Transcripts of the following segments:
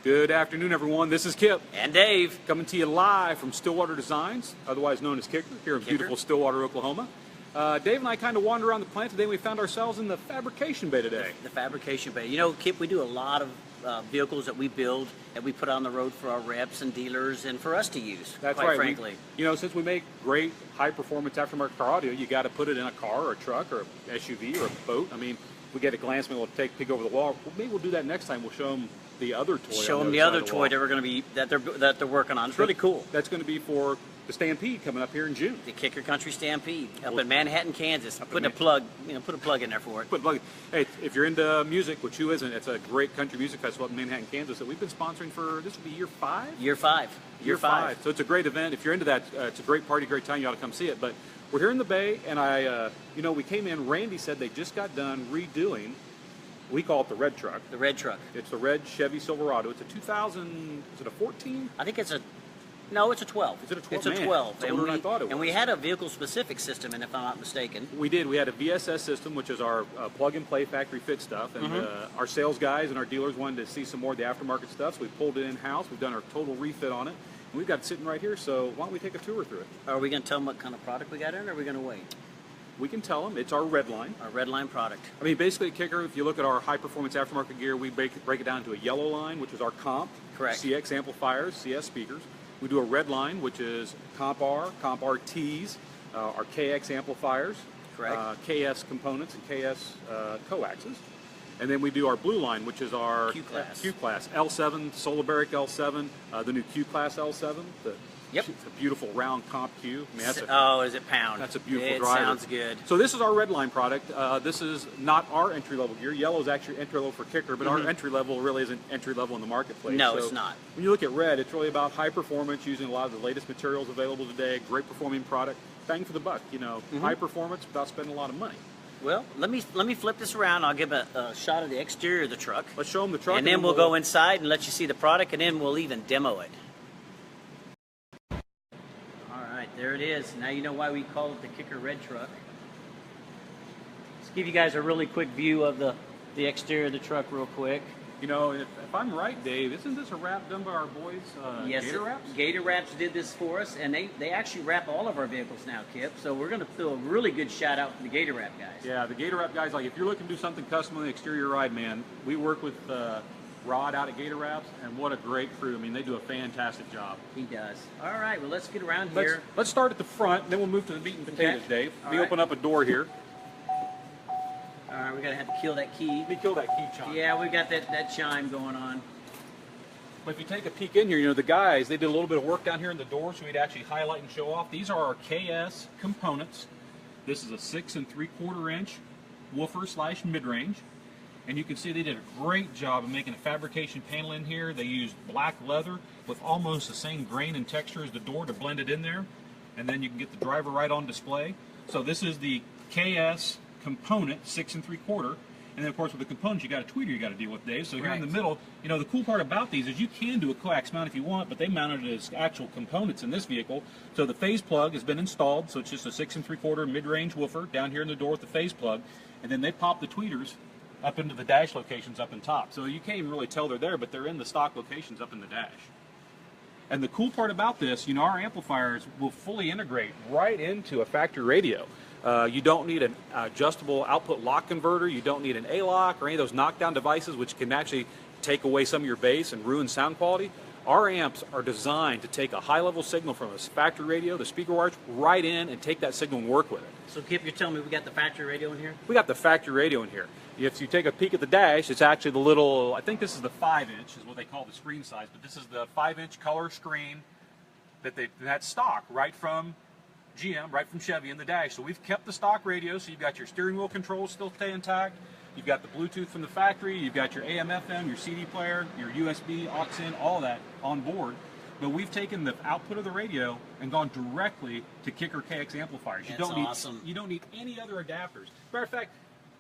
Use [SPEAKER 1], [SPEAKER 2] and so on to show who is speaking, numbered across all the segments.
[SPEAKER 1] Good afternoon, everyone. This is Kip
[SPEAKER 2] and Dave
[SPEAKER 1] coming to you live from Stillwater Designs, otherwise known as Kicker, here in beautiful Stillwater, Oklahoma. Dave and I kind of wandered around the plant today, and we found ourselves in the fabrication bay today.
[SPEAKER 2] The fabrication bay. You know, Kip, we do a lot of vehicles that we build that we put on the road for our reps and dealers and for us to use.
[SPEAKER 1] That's
[SPEAKER 2] quite
[SPEAKER 1] right.
[SPEAKER 2] Frankly,
[SPEAKER 1] Since we make great high-performance aftermarket car audio, you got to put it in a car or a truck or an SUV or a boat. I mean, we get a glance, maybe we'll take a peek over the wall. Well, maybe we'll do that next time. We'll show them the other toy.
[SPEAKER 2] Show them the other toy that we're going to be that they're working on. It's really cool.
[SPEAKER 1] That's going to be for the Stampede coming up here in June.
[SPEAKER 2] The Kicker Country Stampede up in Manhattan, Kansas. Put a plug in there for it.
[SPEAKER 1] Hey, if you're into music, which who isn't? It's a great country music festival up in Manhattan, Kansas that we've been sponsoring for. This will be year 5.
[SPEAKER 2] Year five.
[SPEAKER 1] So it's a great event. If you're into that, it's a great party, great time. You ought to come see it. But we're here in the Bay, and we came in. Randy said they just got done redoing. We call it the red truck.
[SPEAKER 2] The red truck.
[SPEAKER 1] It's the red Chevy Silverado. It's a 2000. Is it a 14?
[SPEAKER 2] I think it's a 12.
[SPEAKER 1] Is it a 12?
[SPEAKER 2] It's a 12.
[SPEAKER 1] It's older than I thought it was.
[SPEAKER 2] And we had a vehicle-specific system, and if I'm not mistaken.
[SPEAKER 1] We did. We had a VSS system, which is our plug-and-play factory-fit stuff. And our sales guys and our dealers wanted to see some more of the aftermarket stuff, so we pulled it in-house. We've done our total refit on it. And we've got it sitting right here, so why don't we take a tour through it?
[SPEAKER 2] Are we going to tell them what kind of product we got in, or are we going to wait?
[SPEAKER 1] We can tell them. It's our red line.
[SPEAKER 2] Our red line product.
[SPEAKER 1] I mean, basically, Kicker, if you look at our high-performance aftermarket gear, we break it down to a yellow line, which is our comp.
[SPEAKER 2] Correct.
[SPEAKER 1] CX amplifiers, CS speakers. We do a red line, which is comp R, comp RTs, our KX amplifiers.
[SPEAKER 2] Correct.
[SPEAKER 1] KS components and KS coaxes. And then we do our blue line, which is our Q-Class. L7, Soliberic L7, the new Q-Class L7. It's a beautiful round comp Q. I mean,
[SPEAKER 2] is it pound?
[SPEAKER 1] That's a beautiful driver.
[SPEAKER 2] It sounds good.
[SPEAKER 1] So this is our red line product. This is not our entry-level gear. Yellow is actually entry-level for Kicker, but our entry-level really isn't entry-level in the marketplace.
[SPEAKER 2] No,
[SPEAKER 1] so
[SPEAKER 2] it's not.
[SPEAKER 1] When you look at red, it's really about high performance, using a lot of the latest materials available today, great performing product, bang for the buck. High performance without spending a lot of money.
[SPEAKER 2] Well, let me flip this around. I'll give a shot of the exterior of the truck.
[SPEAKER 1] Let's show them the truck.
[SPEAKER 2] And then we'll go inside and let you see the product, and then we'll even demo it. There it is. Now you know why we call it the Kicker Red Truck. Let's give you guys a really quick view of the exterior of the truck real quick.
[SPEAKER 1] If I'm right, Dave, isn't this a wrap done by our boys,
[SPEAKER 2] yes,
[SPEAKER 1] Gator Wraps?
[SPEAKER 2] Gator Wraps did this for us, and they actually wrap all of our vehicles now, Kip. So we're going to do a really good shout out to the Gator Wrap guys.
[SPEAKER 1] Yeah, the Gator Wrap guys, like if you're looking to do something custom on the exterior ride, man, we work with Rod out at Gator Wraps, and what a great crew. I mean, they do a fantastic job.
[SPEAKER 2] He does. All right, well, let's get around here.
[SPEAKER 1] Let's start at the front, then we'll move to the meat and potatoes, Dave. We open up a door here.
[SPEAKER 2] All right, we're going to have to kill that key.
[SPEAKER 1] Let me kill that key chime.
[SPEAKER 2] Yeah, we got that chime going on.
[SPEAKER 1] But if you take a peek in here, the guys, they did a little bit of work down here in the door, so we'd actually highlight and show off. These are our KS components. This is a 6 3/4 inch woofer / mid-range. And you can see they did a great job of making a fabrication panel in here. They used black leather with almost the same grain and texture as the door to blend it in there. And then you can get the driver right on display. So this is the KS component, 6 3/4. And then, of course, with the components, you got a tweeter you got to deal with, Dave. So here in the middle, the cool part about these is you can do a coax mount if you want, but they mounted it as actual components in this vehicle. So the phase plug has been installed. So it's just a 6 3/4 mid-range woofer down here in the door with the phase plug. And then they pop the tweeters up into the dash locations up in top. So you can't even really tell they're there, but they're in the stock locations up in the dash. And the cool part about this, our amplifiers will fully integrate right into a factory radio. You don't need an adjustable output lock converter. You don't need an A-lock or any of those knockdown devices which can actually take away some of your bass and ruin sound quality. Our amps are designed to take a high-level signal from a factory radio, the speaker wires, right in and take that signal and work with it.
[SPEAKER 2] So, Kip, you're telling me we got the factory radio in here?
[SPEAKER 1] We got the factory radio in here. If you take a peek at the dash, it's actually the little, I think this is the 5-inch is what they call the screen size, but this is the 5-inch color screen that's stock right from GM, right from Chevy in the dash. So we've kept the stock radio, so you've got your steering wheel controls still stay intact. You've got the Bluetooth from the factory, you've got your AM, FM, your CD player, your USB, aux in, all that on board. But we've taken the output of the radio and gone directly to Kicker KX amplifiers.
[SPEAKER 2] You
[SPEAKER 1] don't need any other adapters. Matter of fact,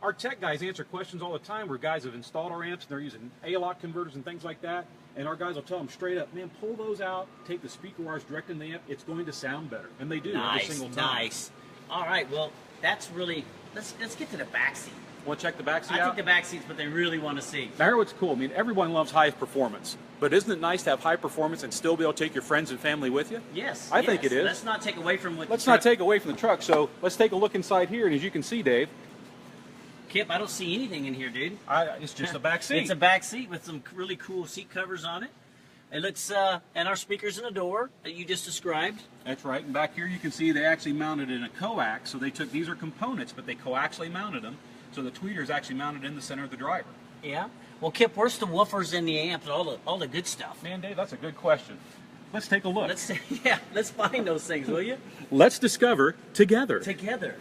[SPEAKER 1] our tech guys answer questions all the time where guys have installed our amps and they're using A-lock converters and things like that. And our guys will tell them straight up, man, pull those out, take the speaker wires direct in the amp, it's going to sound better. And they do every single time.
[SPEAKER 2] Nice. All right, well, that's really, let's get to the back seat.
[SPEAKER 1] Want to check the back seat out?
[SPEAKER 2] I think the back seat's what they really want to see.
[SPEAKER 1] Now, here's what's cool. I mean, everyone loves high performance. But isn't it nice to have high performance and still be able to take your friends and family with you?
[SPEAKER 2] Yes.
[SPEAKER 1] I think it is.
[SPEAKER 2] Let's not take away from what.
[SPEAKER 1] Let's not take away from the truck. So let's take a look inside here, and as you can see, Dave.
[SPEAKER 2] Kip, I don't see anything in here, dude.
[SPEAKER 1] It's just a back seat.
[SPEAKER 2] It's a back seat with some really cool seat covers on it. It looks, and our speakers in the door that you just described.
[SPEAKER 1] That's right. And back here you can see they actually mounted in a coax. So they took, these are components, but they coaxially mounted them. So the tweeter is actually mounted in the center of the driver.
[SPEAKER 2] Yeah. Well, Kip, where's the woofers and the amps, all the good stuff?
[SPEAKER 1] Man, Dave, that's a good question. Let's take a look.
[SPEAKER 2] Let's find those things, will you?
[SPEAKER 1] Let's discover together.
[SPEAKER 2] Together.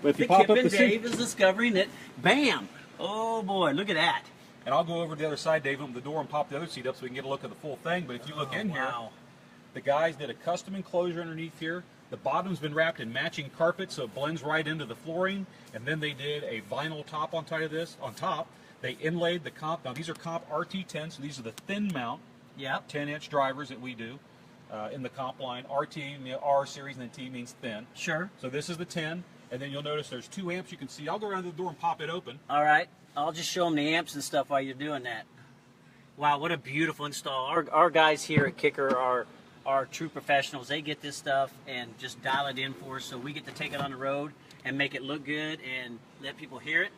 [SPEAKER 1] But if you
[SPEAKER 2] The
[SPEAKER 1] pop
[SPEAKER 2] Kip
[SPEAKER 1] up
[SPEAKER 2] and
[SPEAKER 1] the
[SPEAKER 2] Dave
[SPEAKER 1] seat,
[SPEAKER 2] is discovering it. Bam! Oh boy, look at that.
[SPEAKER 1] and I'll go over to the other side, Dave, open the door and pop the other seat up so we can get a look at the full thing. But if you look in here, the guys did a custom enclosure underneath here. The bottom's been wrapped in matching carpet so it blends right into the flooring. And then they did a vinyl top on top of this. On top, they inlaid the comp. Now these are comp RT10, so these are the thin mount, 10-inch drivers that we do in the comp line. RT, R series, and then T means thin.
[SPEAKER 2] Sure.
[SPEAKER 1] So this is the 10, and then you'll notice there's 2 amps you can see. I'll go around to the door and pop it open.
[SPEAKER 2] All right. I'll just show them the amps and stuff while you're doing that. Wow, what a beautiful install. Our guys here at Kicker are true professionals. They get this stuff and just dial it in for us so we get to take it on the road and make it look good and let people hear it.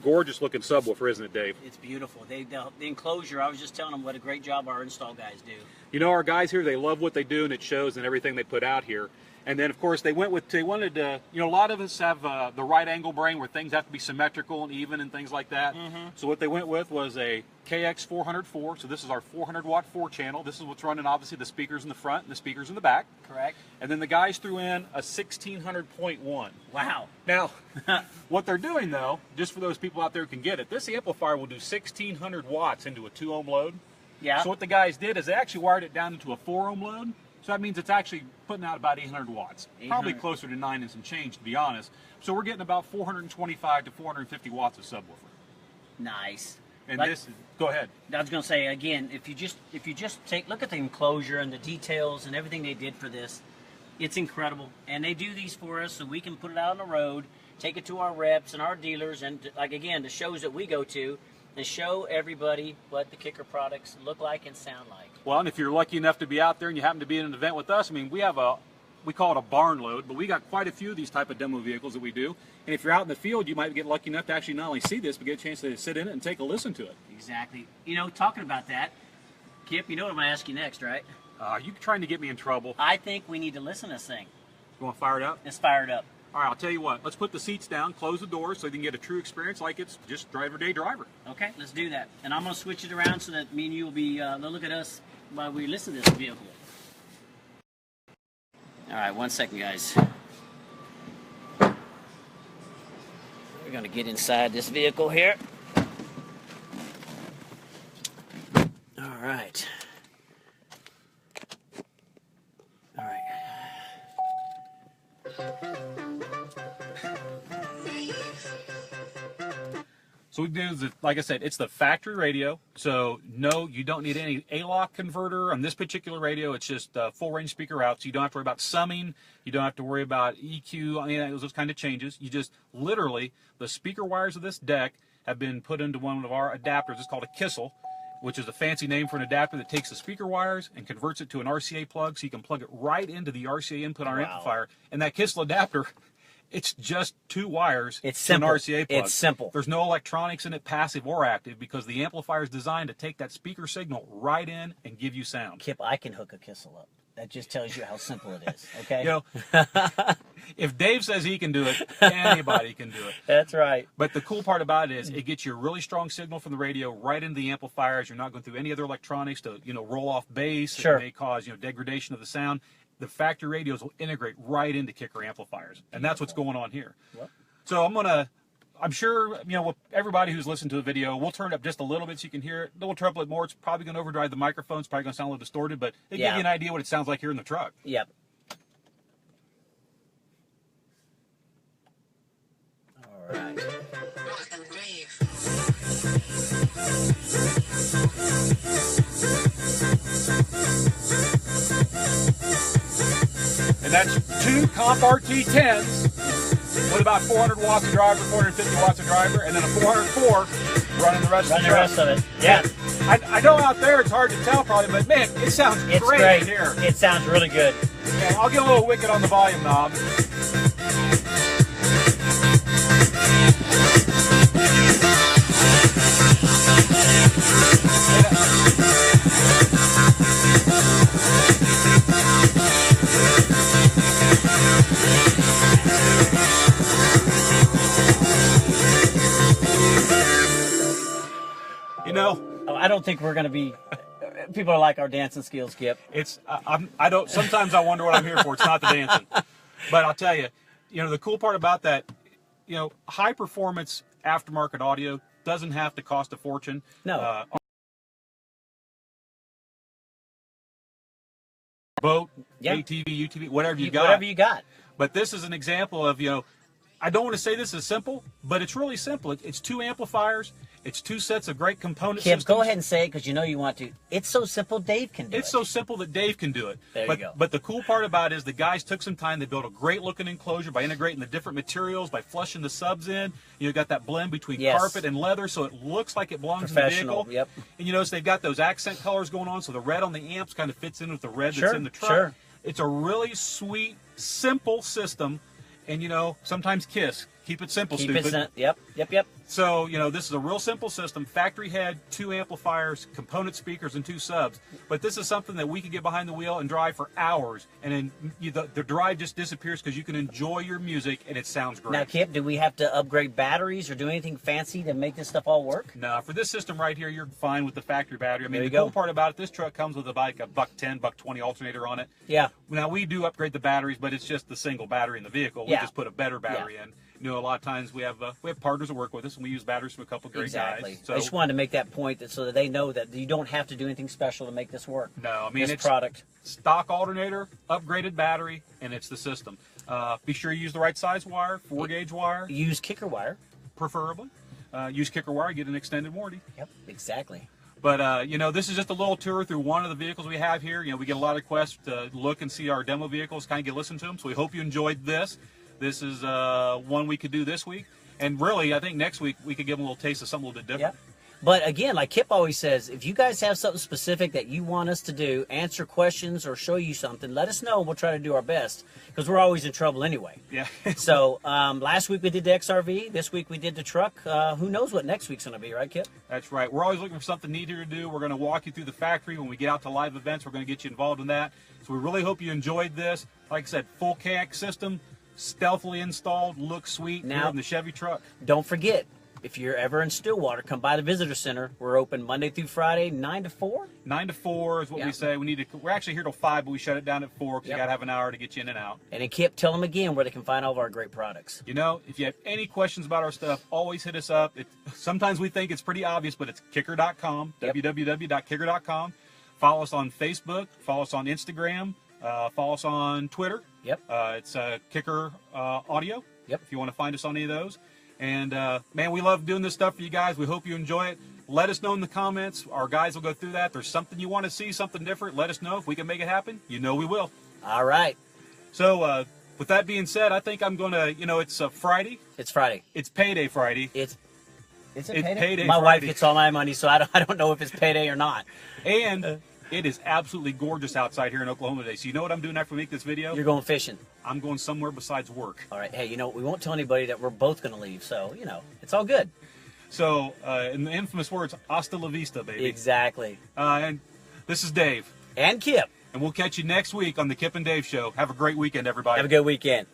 [SPEAKER 1] Gorgeous looking subwoofer, isn't it, Dave?
[SPEAKER 2] It's beautiful. The enclosure, I was just telling them what a great job our install guys do.
[SPEAKER 1] You know, our guys here, they love what they do, and it shows in everything they put out here. And then, of course, they wanted to, you know, a lot of us have the right angle brain where things have to be symmetrical and even and things like that. So what they went with was a KX 404. So this is our 400-watt 4-channel. This is what's running, obviously, the speakers in the front and the speakers in the back.
[SPEAKER 2] Correct.
[SPEAKER 1] And then the guys threw in a 1600.1.
[SPEAKER 2] Wow.
[SPEAKER 1] Now, what they're doing, though, just for those people out there who can get it, this amplifier will do 1600 watts into a 2-ohm load.
[SPEAKER 2] Yeah.
[SPEAKER 1] So what the guys did is they actually wired it down into a 4-ohm load. So that means it's actually putting out about 800 watts. 800. Probably closer to 9 and some change, to be honest. So we're getting about 425 to 450 watts of subwoofer.
[SPEAKER 2] Nice.
[SPEAKER 1] And this, go ahead.
[SPEAKER 2] I was going to say, again, if you just look at the enclosure and the details and everything they did for this, it's incredible. And they do these for us so we can put it out on the road, take it to our reps and our dealers, and like, again, the shows that we go to, and show everybody what the Kicker products look like and sound like.
[SPEAKER 1] Well, and if you're lucky enough to be out there and you happen to be in an event with us, I mean, we call it a barn load, but we got quite a few of these type of demo vehicles that we do. And if you're out in the field, you might get lucky enough to actually not only see this, but get a chance to sit in it and take a listen to it.
[SPEAKER 2] Exactly. You know, talking about that, Kip, you know what I'm going to ask you next, right?
[SPEAKER 1] You trying to get me in trouble.
[SPEAKER 2] I think we need to listen to this thing.
[SPEAKER 1] You want to fire it up?
[SPEAKER 2] Let's fire it up.
[SPEAKER 1] All right, I'll tell you what. Let's put the seats down, close the doors so you can get a true experience like it's just driver-day driver.
[SPEAKER 2] Okay, let's do that. And I'm going to switch it around so that me and you will be, they'll look at us while we listen to this vehicle. All right, 1 second, guys. We're going to get inside this vehicle here. All right. All right.
[SPEAKER 1] So we do is, like I said, it's the factory radio. So no, you don't need any A-lock converter on this particular radio. It's just full range speaker out. So you don't have to worry about summing. You don't have to worry about EQ. I mean, those kind of changes. You just literally, the speaker wires of this deck have been put into one of our adapters. It's called a Kissel, which is a fancy name for an adapter that takes the speaker wires and converts it to an RCA plug. So you can plug it right into the RCA input on our amplifier. And that Kissel adapter, it's just 2 wires
[SPEAKER 2] it's
[SPEAKER 1] to an
[SPEAKER 2] simple.
[SPEAKER 1] RCA plug.
[SPEAKER 2] It's simple.
[SPEAKER 1] There's no electronics in it, passive or active, because the amplifier is designed to take that speaker signal right in and give you sound.
[SPEAKER 2] Kip, I can hook a Kissel up. That just tells you how simple it is, okay?
[SPEAKER 1] You know, if Dave says he can do it, anybody can do it.
[SPEAKER 2] That's right.
[SPEAKER 1] But the cool part about it is it gets you a really strong signal from the radio right into the amplifiers. You're not going through any other electronics to, you know, roll off bass.
[SPEAKER 2] Sure.
[SPEAKER 1] It may cause, you know, degradation of the sound. The factory radios will integrate right into Kicker amplifiers, and that's what's going on here. Yep. So I'm sure, you know, everybody who's listened to the video, we'll turn it up just a little bit so you can hear it. Then we'll treble it more. It's probably going to overdrive the microphone. It's probably going to sound a little distorted, but it gives you an idea what it sounds like here in the truck.
[SPEAKER 2] Yep. All right.
[SPEAKER 1] And that's 2 comp RT10s with about 400 watts of driver, 450 watts of driver, and then a 404 running the rest
[SPEAKER 2] of it. Yeah.
[SPEAKER 1] I know out there it's hard to tell probably, but man, it sounds great in here.
[SPEAKER 2] It sounds really good.
[SPEAKER 1] Yeah, I'll get a little wicked on the volume knob. You know,
[SPEAKER 2] I don't think we're going to be. People are like our dancing skills, Kip.
[SPEAKER 1] it's I don't. Sometimes I wonder what I'm here for. It's not the dancing, but I'll tell you, the cool part about that, high performance aftermarket audio doesn't have to cost a fortune.
[SPEAKER 2] No.
[SPEAKER 1] Boat,
[SPEAKER 2] Yeah.
[SPEAKER 1] ATV, UTV, whatever you got.
[SPEAKER 2] Whatever you got.
[SPEAKER 1] But this is an example of, I don't want to say this is simple, but it's really simple. It's 2 amplifiers. It's 2 sets of great component
[SPEAKER 2] Kip,
[SPEAKER 1] systems.
[SPEAKER 2] go ahead and say it because you know you want to. It's so simple, Dave can do it.
[SPEAKER 1] It's so simple that Dave can do it.
[SPEAKER 2] There you go.
[SPEAKER 1] But the cool part about it is the guys took some time. They built a great looking enclosure by integrating the different materials, by flushing the subs in. You got that blend between
[SPEAKER 2] Yes.
[SPEAKER 1] carpet and leather, so it looks like it belongs in the
[SPEAKER 2] Professional,
[SPEAKER 1] vehicle.
[SPEAKER 2] yep.
[SPEAKER 1] And you notice they've got those accent colors going on, so the red on the amps kind of fits in with the red
[SPEAKER 2] Sure,
[SPEAKER 1] that's in the truck.
[SPEAKER 2] sure.
[SPEAKER 1] It's a really sweet, simple system. And, sometimes KISS. Keep it simple,
[SPEAKER 2] Keep
[SPEAKER 1] stupid.
[SPEAKER 2] it. Yep.
[SPEAKER 1] So, this is a real simple system. Factory head, 2 amplifiers, component speakers, and 2 subs. But this is something that we can get behind the wheel and drive for hours. And then the drive just disappears because you can enjoy your music and it sounds great.
[SPEAKER 2] Now, Kip, do we have to upgrade batteries or do anything fancy to make this stuff all work?
[SPEAKER 1] No, for this system right here, you're fine with the factory battery. I mean,
[SPEAKER 2] There you
[SPEAKER 1] the cool
[SPEAKER 2] go.
[SPEAKER 1] part about it, this truck comes with like a $110, $120 alternator on it.
[SPEAKER 2] Yeah.
[SPEAKER 1] Now, we do upgrade the batteries, but it's just the single battery in the vehicle. We
[SPEAKER 2] Yeah.
[SPEAKER 1] just put a better battery in. A lot of times we have partners that work with us, and we use batteries from a couple great
[SPEAKER 2] Exactly.
[SPEAKER 1] guys. So,
[SPEAKER 2] I just wanted to make that point so that they know that you don't have to do anything special to make this work.
[SPEAKER 1] no, I mean,
[SPEAKER 2] This
[SPEAKER 1] it's
[SPEAKER 2] product.
[SPEAKER 1] stock alternator, upgraded battery, and it's the system. Be sure you use the right size wire, 4-gauge wire,
[SPEAKER 2] Use kicker wire.
[SPEAKER 1] preferably. Use kicker wire, get an extended warranty.
[SPEAKER 2] Yep, exactly.
[SPEAKER 1] But, this is just a little tour through one of the vehicles we have here. We get a lot of requests to look and see our demo vehicles, kind of get listened to them. So we hope you enjoyed this. This is one we could do this week. And really, I think next week we could give them a little taste of something a little bit different.
[SPEAKER 2] Yep. But again, like Kip always says, if you guys have something specific that you want us to do, answer questions or show you something, let us know. We'll try to do our best because we're always in trouble anyway.
[SPEAKER 1] Yeah.
[SPEAKER 2] So last week we did the XRV. This week we did the truck. Who knows what next week's going to be, right, Kip?
[SPEAKER 1] That's right. We're always looking for something neater to do. We're going to walk you through the factory. When we get out to live events, we're going to get you involved in that. So we really hope you enjoyed this. Like I said, full KX system, stealthily installed, looks sweet.
[SPEAKER 2] Now-
[SPEAKER 1] Here in the Chevy truck.
[SPEAKER 2] Don't forget, if you're ever in Stillwater, come by the visitor center. We're open Monday through Friday, 9 to 4.
[SPEAKER 1] 9 to 4 is what
[SPEAKER 2] Yeah.
[SPEAKER 1] we say. We're actually here till 5, but we shut it down at 4 because
[SPEAKER 2] Yep.
[SPEAKER 1] you got to have an hour to get you in and out.
[SPEAKER 2] And then Kip, tell them again where they can find all of our great products.
[SPEAKER 1] If you have any questions about our stuff, always hit us up. Sometimes we think it's pretty obvious, but it's kicker.com,
[SPEAKER 2] Yep.
[SPEAKER 1] www.kicker.com. Follow us on Facebook. Follow us on Instagram. Follow us on Twitter.
[SPEAKER 2] Yep.
[SPEAKER 1] It's Kicker Audio.
[SPEAKER 2] Yep.
[SPEAKER 1] If you want to find us on any of those. And, man, we love doing this stuff for you guys. We hope you enjoy it. Let us know in the comments. Our guys will go through that. If there's something you want to see, something different, let us know. If we can make it happen, we will.
[SPEAKER 2] All right.
[SPEAKER 1] So, with that being said, I think I'm going to, it's Friday.
[SPEAKER 2] It's Friday.
[SPEAKER 1] It's payday Friday.
[SPEAKER 2] Is it
[SPEAKER 1] It's
[SPEAKER 2] payday?
[SPEAKER 1] payday
[SPEAKER 2] My wife
[SPEAKER 1] Friday.
[SPEAKER 2] gets all my money, so I don't know if it's payday or not.
[SPEAKER 1] And it is absolutely gorgeous outside here in Oklahoma today. So you know what I'm doing after we make this video?
[SPEAKER 2] You're going fishing.
[SPEAKER 1] I'm going somewhere besides work.
[SPEAKER 2] All right. Hey, we won't tell anybody that we're both going to leave, so, it's all good.
[SPEAKER 1] So, in the infamous words, hasta la vista, baby.
[SPEAKER 2] Exactly.
[SPEAKER 1] And this is Dave.
[SPEAKER 2] And Kip.
[SPEAKER 1] And we'll catch you next week on the Kip and Dave Show. Have a great weekend, everybody.
[SPEAKER 2] Have a good weekend.